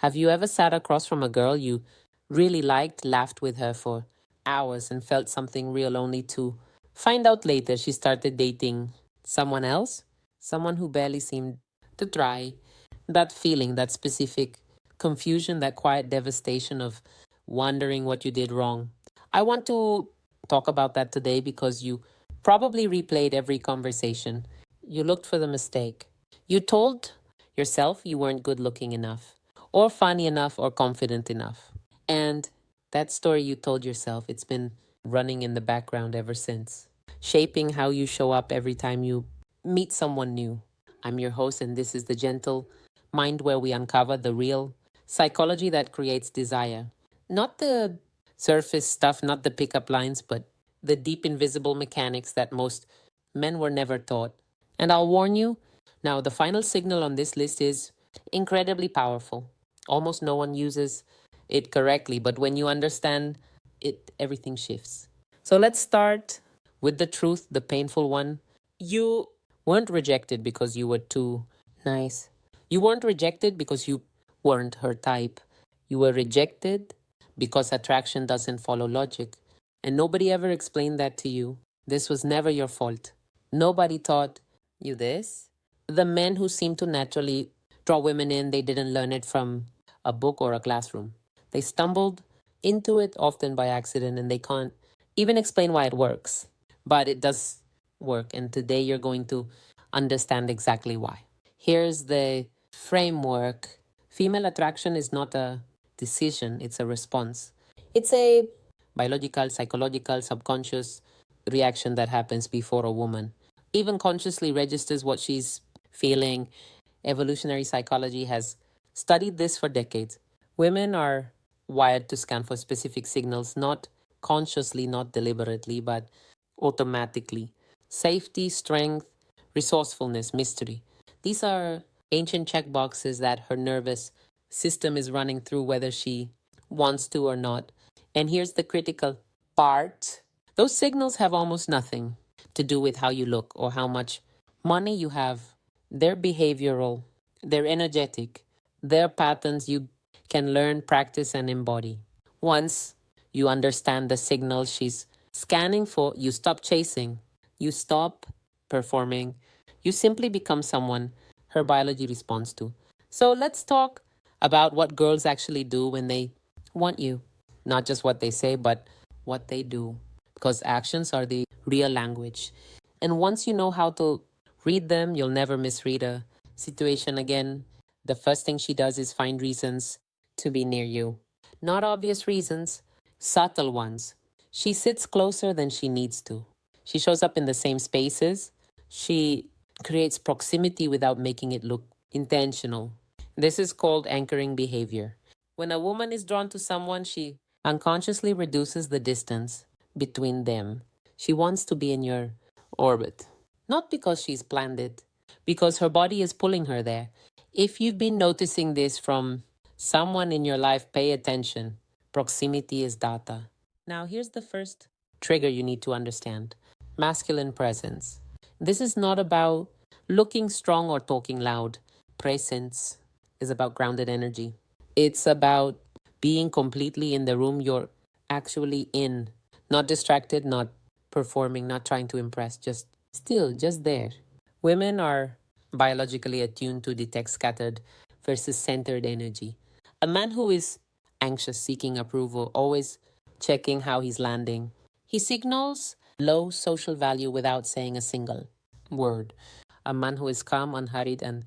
Have you ever sat across from a girl you really liked, laughed with her for hours, and felt something real only to find out later she started dating someone else? Someone who barely seemed to try. That feeling, that specific confusion, that quiet devastation of wondering what you did wrong. I want to talk about that today because you probably replayed every conversation. You looked for the mistake. You told yourself you weren't good looking enough, or funny enough, or confident enough. And that story you told yourself, it's been running in the background ever since, shaping how you show up every time you meet someone new. I'm your host, and this is The Gentle Mind, where we uncover the real psychology that creates desire. Not the surface stuff, not the pickup lines, but the deep invisible mechanics that most men were never taught. And I'll warn you, now the final signal on this list is incredibly powerful. Almost no one uses it correctly, but when you understand it, everything shifts. So let's start with the truth, the painful one. You weren't rejected because you were too nice. You weren't rejected because you weren't her type. You were rejected because attraction doesn't follow logic. And nobody ever explained that to you. This was never your fault. Nobody taught you this. The men who seem to naturally draw women in, they didn't learn it from a book or a classroom. They stumbled into it often by accident, and they can't even explain why it works. But it does work, and today you're going to understand exactly why. Here's the framework. Female attraction is not a decision, it's a response. It's a biological, psychological, subconscious reaction that happens before a woman even consciously registers what she's feeling. Evolutionary psychology has studied this for decades. Women are wired to scan for specific signals, not consciously, not deliberately, but automatically. Safety, strength, resourcefulness, mystery. These are ancient checkboxes that her nervous system is running through whether she wants to or not. And here's the critical part. Those signals have almost nothing to do with how you look or how much money you have. They're behavioral, they're energetic, they're patterns you can learn, practice, and embody. Once you understand the signal she's scanning for, you stop chasing, you stop performing, you simply become someone her biology responds to. So let's talk about what girls actually do when they want you. Not just what they say, but what they do. Because actions are the real language. And once you know how to read them, you'll never misread a situation again. The first thing she does is find reasons to be near you. Not obvious reasons, subtle ones. She sits closer than she needs to. She shows up in the same spaces. She creates proximity without making it look intentional. This is called anchoring behavior. When a woman is drawn to someone, she unconsciously reduces the distance between them. She wants to be in your orbit. Not because she's planned it, because her body is pulling her there. If you've been noticing this from someone in your life, pay attention. Proximity is data. Now, here's the first trigger you need to understand: masculine presence. This is not about looking strong or talking loud. Presence is about grounded energy. It's about being completely in the room you're actually in, not distracted, not performing, not trying to impress, just still, just there. Women are biologically attuned to detect scattered versus centered energy. A man who is anxious, seeking approval, always checking how he's landing, he signals low social value without saying a single word. A man who is calm, unhurried, and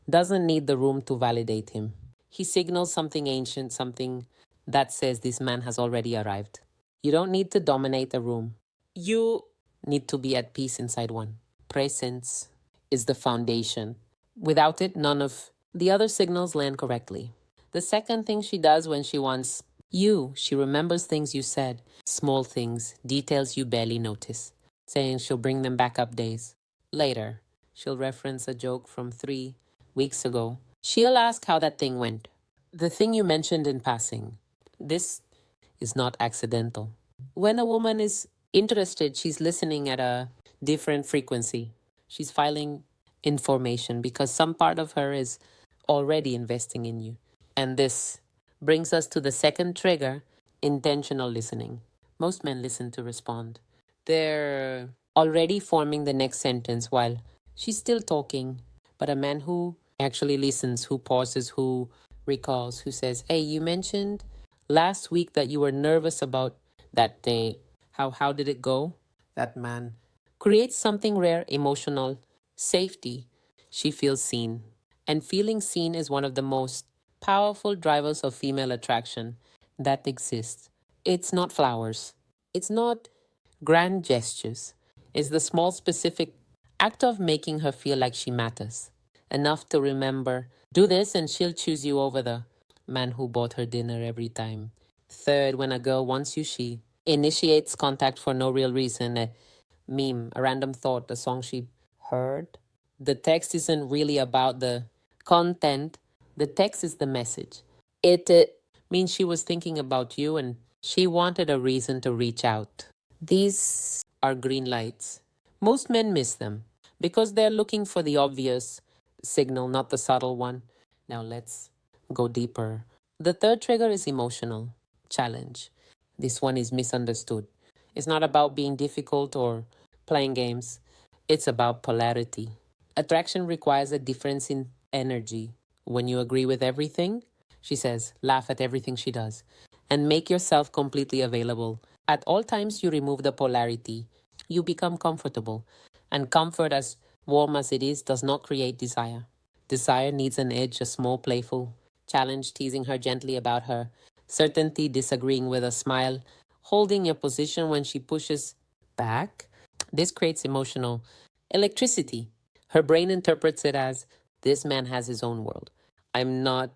doesn't need the room to validate him. He signals something ancient, something that says this man has already arrived. You don't need to dominate a room. You need to be at peace inside one. Presence is the foundation. Without it, none of the other signals land correctly. The second thing she does when she wants you, she remembers things you said, small things, details you barely notice, saying she'll bring them back up days later. She'll reference a joke from 3 weeks ago. She'll ask how that thing went. The thing you mentioned in passing. This is not accidental. When a woman is interested, she's listening at a different frequency. She's filing information because some part of her is already investing in you. And this brings us to the second trigger, intentional listening. Most men listen to respond. They're already forming the next sentence while she's still talking. But a man who actually listens, who pauses, who recalls, who says, "Hey, you mentioned last week that you were nervous about that day. How did it go?" That man creates something rare, emotional safety. She feels seen. And feeling seen is one of the most powerful drivers of female attraction that exists. It's not flowers. It's not grand gestures. It's the small, specific act of making her feel like she matters. Enough to remember, do this and she'll choose you over the man who bought her dinner every time. Third, when a girl wants you, she initiates contact for no real reason. A meme, a random thought, a song she heard. The text isn't really about the content, the text is the message. It means she was thinking about you and she wanted a reason to reach out. These are green lights. Most men miss them because they're looking for the obvious signal, not the subtle one. Now let's go deeper. The third trigger is emotional challenge. This one is misunderstood. It's not about being difficult or playing games, it's about polarity. Attraction requires a difference in energy. When you agree with everything, she says, laugh at everything she does, and make yourself completely available. At all times, you remove the polarity. You become comfortable. And comfort, as warm as it is, does not create desire. Desire needs an edge, a small, playful challenge, teasing her gently about her certainty, disagreeing with a smile, holding your position when she pushes back. This creates emotional electricity. Her brain interprets it as this man has his own world. I'm not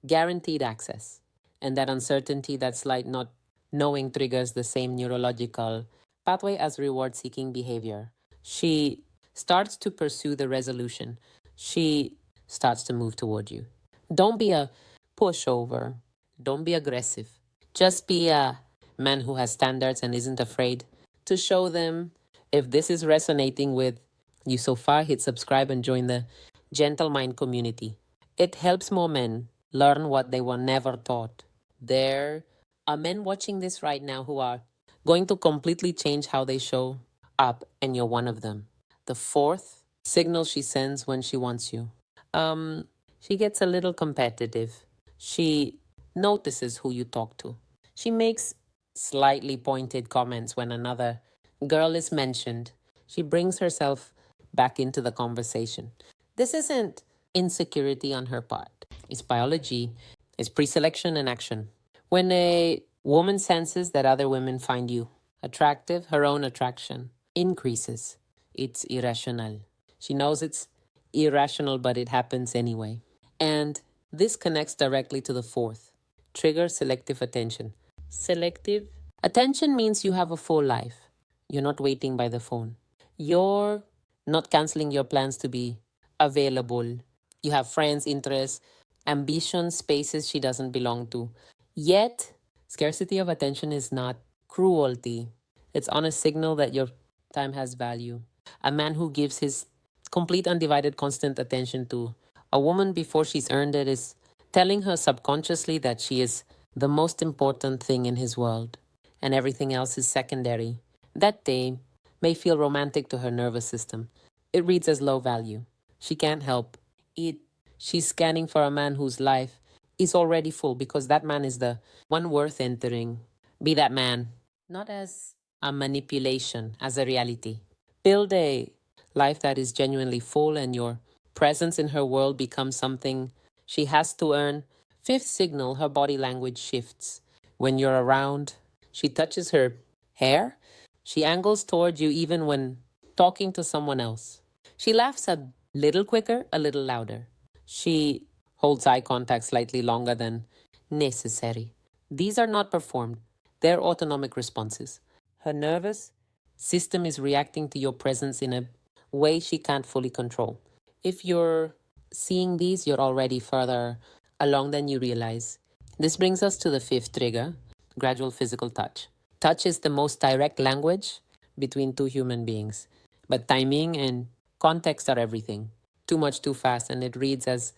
guaranteed access. And that uncertainty, that slight not knowing, triggers the same neurological pathway as reward seeking behavior. She starts to pursue the resolution. She starts to move toward you. Don't be a pushover. Don't be aggressive. Just be a man who has standards and isn't afraid to show them. If this is resonating with you so far, hit subscribe and join the Gentle Mind community. It helps more men learn what they were never taught. There are men watching this right now who are going to completely change how they show up, and you're one of them. The fourth signal she sends when she wants you. Um, she gets a little competitive. She notices who you talk to. She makes slightly pointed comments when another girl is mentioned. She brings herself back into the conversation. This isn't insecurity on her part, it's biology, it's pre selection and action. When a woman senses that other women find you attractive, her own attraction increases. It's irrational. She knows it's irrational, but it happens anyway. And this connects directly to the fourth trigger, selective attention. Selective attention means you have a full life. You're not waiting by the phone. You're not canceling your plans to be available. You have friends, interests, ambitions, spaces she doesn't belong to. Yet, scarcity of attention is not cruelty. It's honest signal that your time has value. A man who gives his complete, undivided, constant attention to a woman before she's earned it is telling her subconsciously that she is the most important thing in his world and everything else is secondary. That day may feel romantic to her nervous system. It reads as low value. She can't help it. She's scanning for a man whose life is already full because that man is the one worth entering. Be that man, not as a manipulation, as a reality. Build a life that is genuinely full and your presence in her world becomes something she has to earn. Fifth signal, her body language shifts. When you're around, she touches her hair. She angles toward you even when talking to someone else. She laughs a little quicker, a little louder. She holds eye contact slightly longer than necessary. These are not performed, they're autonomic responses. Her nervous system is reacting to your presence in a way she can't fully control. If you're seeing these, you're already further along than you realize. This brings us to the fifth trigger, gradual physical touch. Touch is the most direct language between two human beings, but timing and context are everything. Too much too fast, and it reads as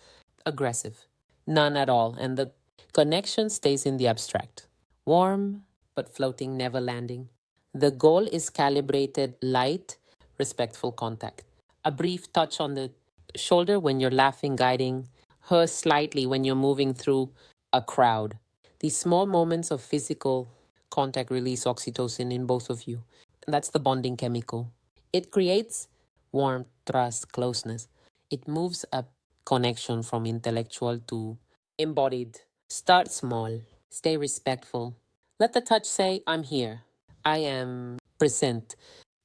aggressive. None at all. And the connection stays in the abstract. Warm, but floating, never landing. The goal is calibrated, light, respectful contact. A brief touch on the shoulder when you're laughing, guiding her slightly when you're moving through a crowd. These small moments of physical contact release oxytocin in both of you. That's the bonding chemical. It creates warmth, trust, closeness. It moves a connection from intellectual to embodied. Start small, stay respectful. Let the touch say, I'm here. I am present.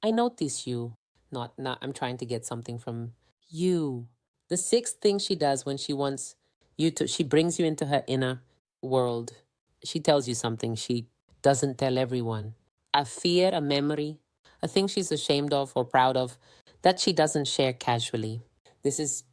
I notice you. Not I'm trying to get something from you. The sixth thing she does when she wants you to, she brings you into her inner world. She tells you something she doesn't tell everyone. A fear, a memory, a thing she's ashamed of or proud of that she doesn't share casually. This is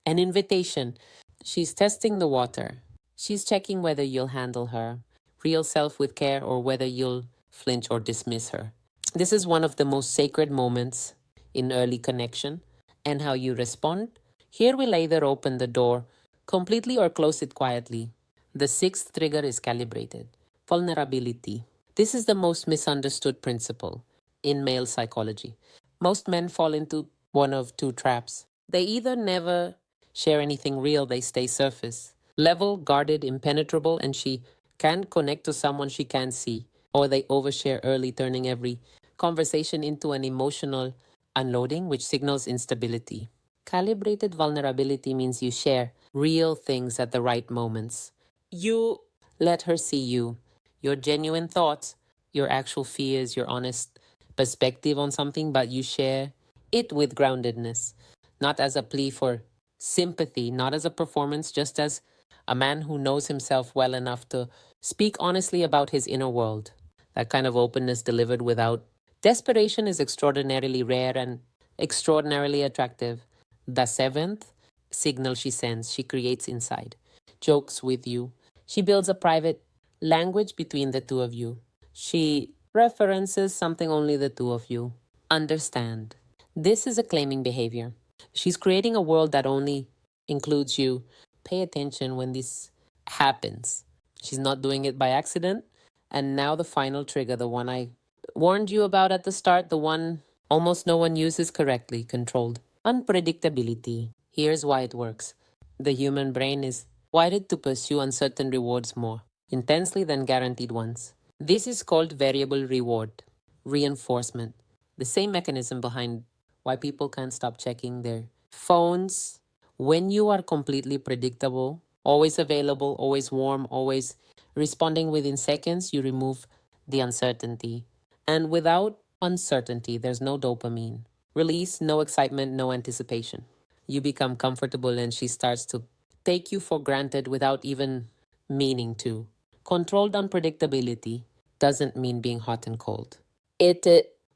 an invitation. She's testing the water. She's checking whether you'll handle her real self with care or whether you'll flinch or dismiss her. This is one of the most sacred moments in early connection, and how you respond. Here we'll either open the door completely or close it quietly. The sixth trigger is calibrated vulnerability. This is the most misunderstood principle in male psychology. Most men fall into one of two traps. They either never share anything real, they stay surface, level, guarded, impenetrable, and she can't connect to someone she can't see. Or they overshare early, turning every conversation into an emotional unloading, which signals instability. Calibrated vulnerability means you share real things at the right moments. You let her see you, your genuine thoughts, your actual fears, your honest perspective on something, but you share it with groundedness, not as a plea for sympathy, not as a performance, just as a man who knows himself well enough to speak honestly about his inner world. That kind of openness delivered without desperation is extraordinarily rare and extraordinarily attractive. The seventh signal she sends, she creates inside, jokes with you. She builds a private language between the two of you. She references something only the two of you understand. This is a claiming behavior. She's creating a world that only includes you. Pay attention when this happens. She's not doing it by accident. And now the final trigger, the one I warned you about at the start, the one almost no one uses correctly, controlled. Unpredictability. Here's why it works. The human brain is wired to pursue uncertain rewards more intensely than guaranteed ones. This is called variable reward, reinforcement. The same mechanism behind why people can't stop checking their phones. When you are completely predictable, always available, always warm, always responding within seconds, you remove the uncertainty. And without uncertainty, there's no dopamine. Release, no excitement, no anticipation. You become comfortable and she starts to take you for granted without even meaning to. Controlled unpredictability doesn't mean being hot and cold. It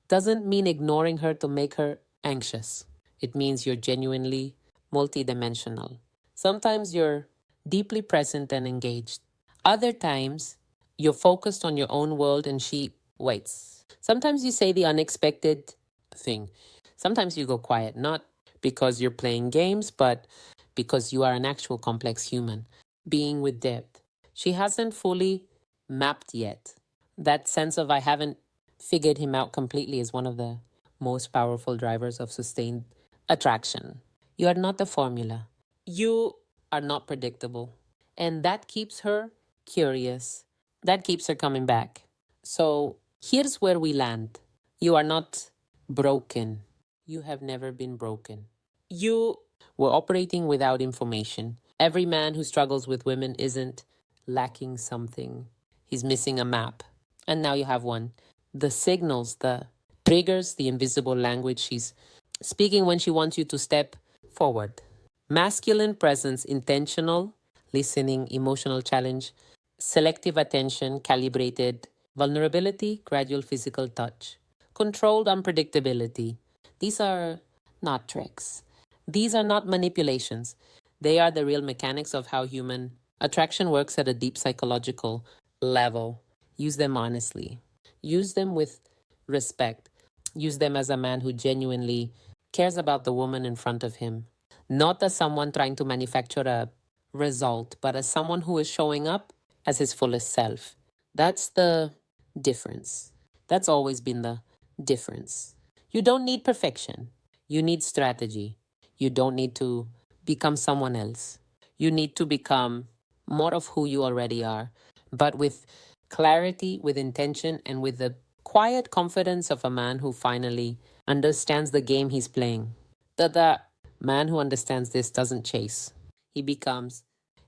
doesn't mean ignoring her to make her anxious. It means you're genuinely multidimensional. Sometimes you're deeply present and engaged. Other times, you're focused on your own world and she waits. Sometimes you say the unexpected thing. Sometimes you go quiet, not because you're playing games, but because you are an actual complex human, being with depth. She hasn't fully mapped yet. That sense of I haven't figured him out completely is one of the most powerful drivers of sustained attraction. You are not the formula. You are not predictable. And that keeps her curious. That keeps her coming back. So here's where we land. You are not broken. You have never been broken. You were operating without information. Every man who struggles with women isn't lacking something. He's missing a map. And now you have one. The signals, the triggers, the invisible language she's speaking when she wants you to step forward. Masculine presence, intentional listening, emotional challenge, selective attention, calibrated vulnerability, gradual physical touch, controlled unpredictability. These are not tricks. These are not manipulations. They are the real mechanics of how human attraction works at a deep psychological level. Use them honestly. Use them with respect. Use them as a man who genuinely cares about the woman in front of him, not as someone trying to manufacture a result, but as someone who is showing up as his fullest self. That's the difference. That's always been the difference. You don't need perfection. You need strategy. You don't need to become someone else. You need to become more of who you already are, but with clarity, with intention, and with the quiet confidence of a man who finally understands the game he's playing. The man who understands this doesn't chase, he becomes.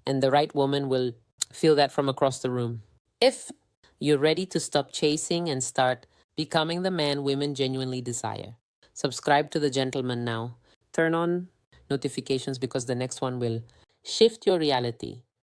And the right woman will feel that from across the room. If you're ready to stop chasing and start becoming the man women genuinely desire, subscribe to The Gentleman now. Turn on notifications because the next one will shift your reality.